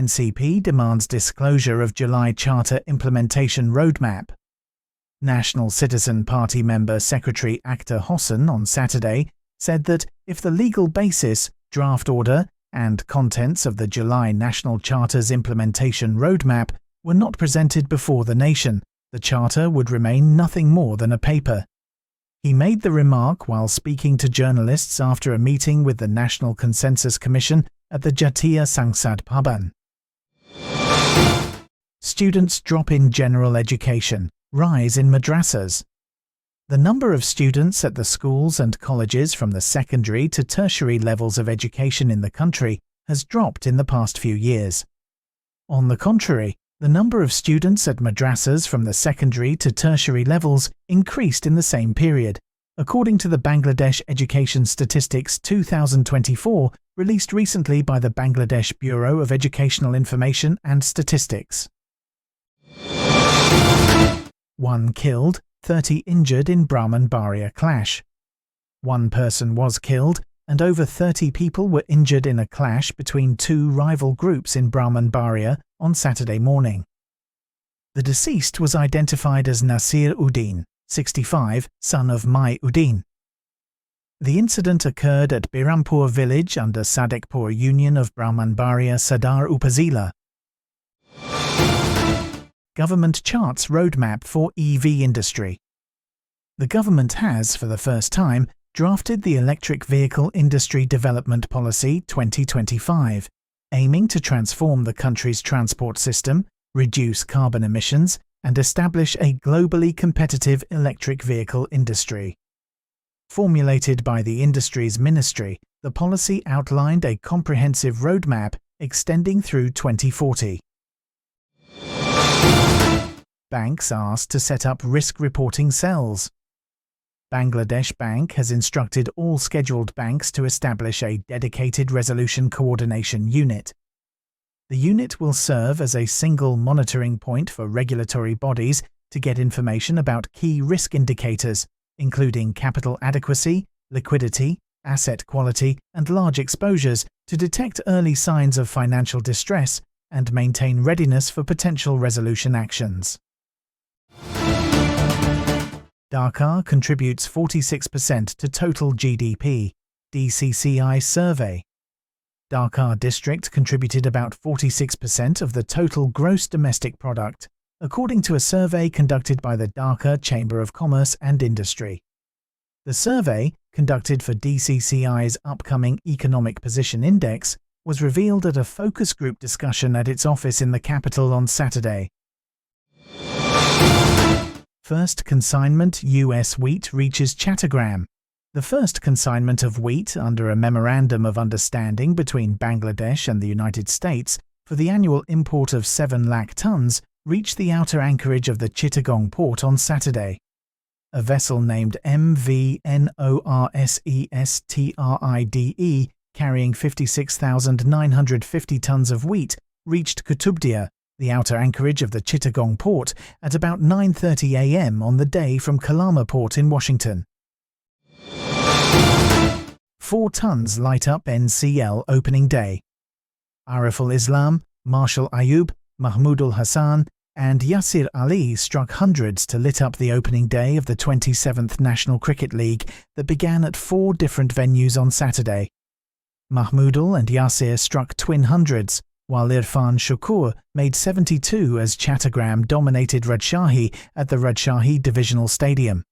NCP demands disclosure of July Charter Implementation Roadmap. National Citizen Party member Secretary Akhtar Hossain on Saturday said that if the legal basis, draft order, and contents of the July National Charter's implementation roadmap were not presented before the nation, the Charter would remain nothing more than a paper. He made the remark while speaking to journalists after a meeting with the National Consensus Commission at the Jatiya Sangsad Bhavan. Students drop in general education, rise in madrassahs. The number of students at the schools and colleges from the secondary to tertiary levels of education in the country has dropped in the past few years. On the contrary, the number of students at madrassahs from the secondary to tertiary levels increased in the same period, according to the Bangladesh Education Statistics 2024 released recently by the Bangladesh Bureau of Educational Information and Statistics. 1 killed, 30 injured in Brahmanbaria clash. 1 person was killed and over 30 people were injured in a clash between 2 rival groups in Brahmanbaria on Saturday morning. The deceased was identified as Nasir Uddin, 65, son of Mai Uddin. The incident occurred at Birampur village under Sadekpur Union of Brahmanbaria Sadar Upazila. Government charts roadmap for EV industry. The government has, for the first time, drafted the Electric Vehicle Industry Development Policy 2025, aiming to transform the country's transport system, reduce carbon emissions, and establish a globally competitive electric vehicle industry. Formulated by the industry's ministry, the policy outlined a comprehensive roadmap extending through 2040. Banks asked to set up risk reporting cells. Bangladesh Bank has instructed all scheduled banks to establish a dedicated resolution coordination unit. The unit will serve as a single monitoring point for regulatory bodies to get information about key risk indicators, including capital adequacy, liquidity, asset quality, and large exposures to detect early signs of financial distress and maintain readiness for potential resolution actions. Dhaka contributes 46% to total GDP, DCCI survey. Dhaka district contributed about 46% of the total gross domestic product, according to a survey conducted by the Dhaka Chamber of Commerce and Industry. The survey, conducted for DCCI's upcoming Economic Position Index, was revealed at a focus group discussion at its office in the capital on Saturday. First consignment US wheat reaches Chattogram. The first consignment of wheat under a Memorandum of Understanding between Bangladesh and the United States for the annual import of 7 lakh tons reached the outer anchorage of the Chittagong port on Saturday. A vessel named MV Norsestride carrying 56,950 tons of wheat reached Kutubdia, the outer anchorage of the Chittagong port, at about 9:30 a.m. on the day from Kalama Port in Washington. 4 tons light up NCL opening day. Ariful Islam, Marshal Ayub, Mahmoudul Hassan, and Yasir Ali struck hundreds to lit up the opening day of the 27th National Cricket League that began at 4 different venues on Saturday. Mahmoudul and Yasir struck twin hundreds, while Irfan Shukur made 72 as Chattogram dominated Rajshahi at the Rajshahi Divisional Stadium.